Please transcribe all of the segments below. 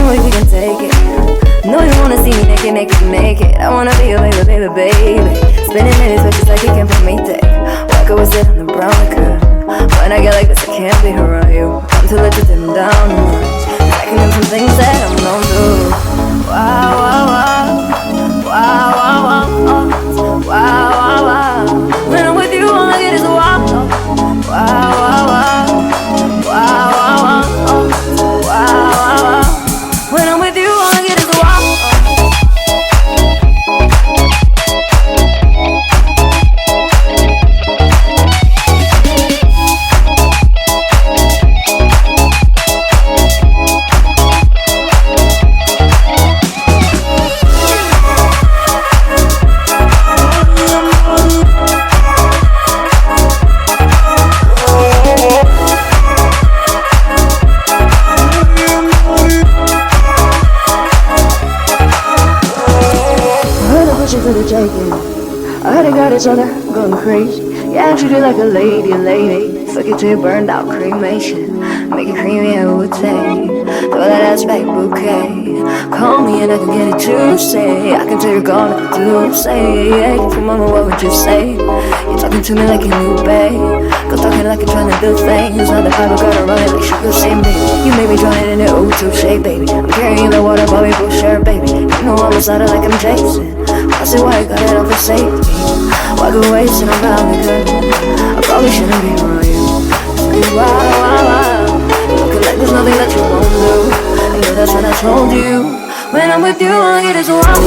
know if you can take it. No, you wanna see me naked. I wanna be your baby. Spending minutes with just like you can permite. Walk over, sit on the brown liquor. When I get like this, I can't be around you. I'm too late to dim down. Stacking in some things that I'm known to. Wow, wow, wow. Wow, wow, wow. Wow, wow, wow. When I'm with you, all I get is a wow. Wow, wow, wow. Wow, wow, wow. Wow, wow, wow. When I'm with you, all I get is a wow. For the taking, I heard I got each other going crazy. Yeah, treat you like a lady. Fuck it till you burned out cremation. Make it creamy, I would say. Throw that ass back bouquet. Call me and I can get it Tuesday. I can tell you're gone if I do say. Hey, so mama, what would you say? You're talking to me like a new babe. Go talking like you're trying to do things. Now the Bible gotta run it like sugar same baby. You made me drown it in the O2 shade, baby. I'm carrying the water, but we both share, baby. You know I'm beside it like I'm Jason. I see why you got it on for safety. Walk away, sit around me, girl. I probably shouldn't be around you. Wow, wow, wow. Looking like there's nothing that you won't do. I know that's what I told you. When I'm with you, all I get is a wow.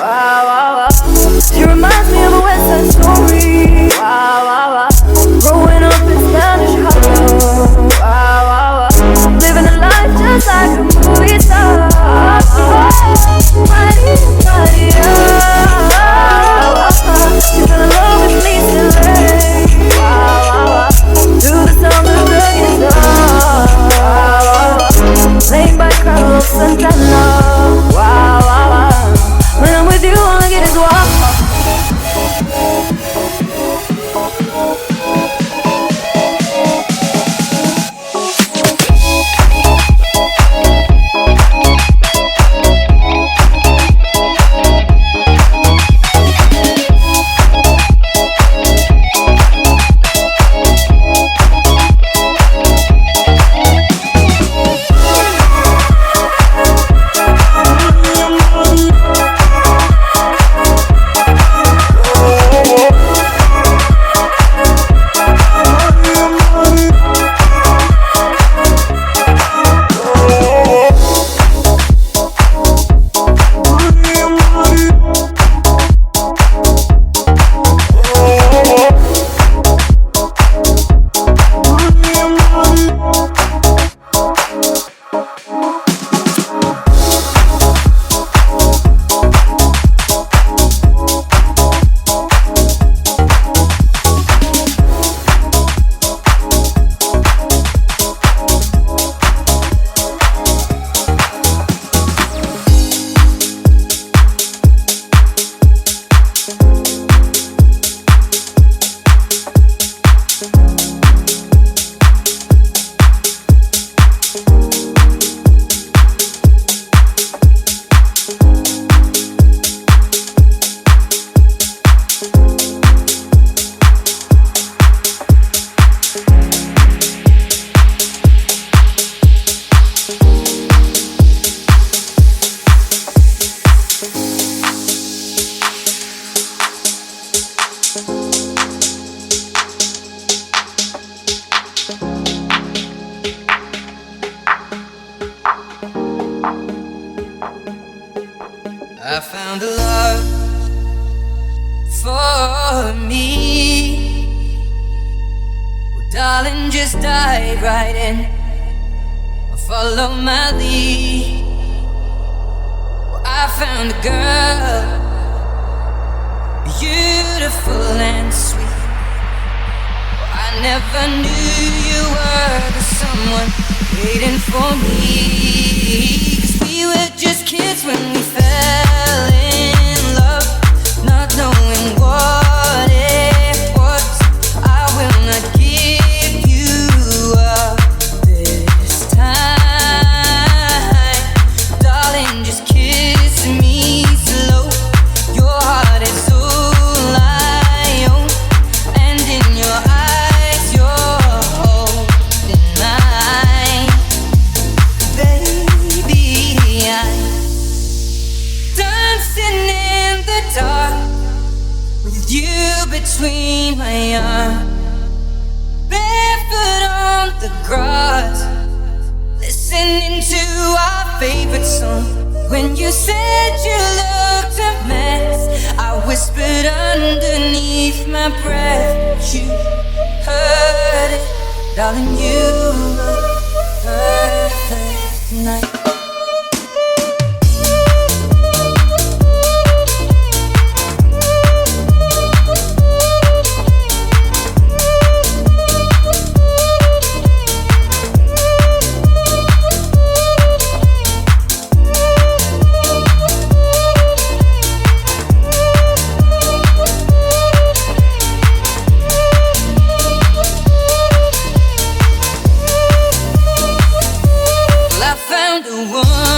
Wow, wow, wow. She reminds me of a West Side Story. Wow, wow, wow. Growing up in Spanish Harlem. Wow, wow, wow. Living a life just like a movie star. Maria. You're gonna love with me today. Wow, wow, wow. To the sound of the guitar. Wow, wow, wow. Playing by Carlos Santana. Wow, wow, wow. When I'm with you, all I get is wow. I found a love for me. Well, darling, just dive right in. Follow my lead. Well, I found a girl, beautiful and sweet. Well, I never knew you were the someone waiting for me. 'Cause we were just kids when we fell in love, not knowing what it was. I will not give you up this time. dark with you between my arms, barefoot on the grass, listening to our favorite song. When you said you looked a mess, I whispered underneath my breath, but you heard it, darling. You look perfect tonight. One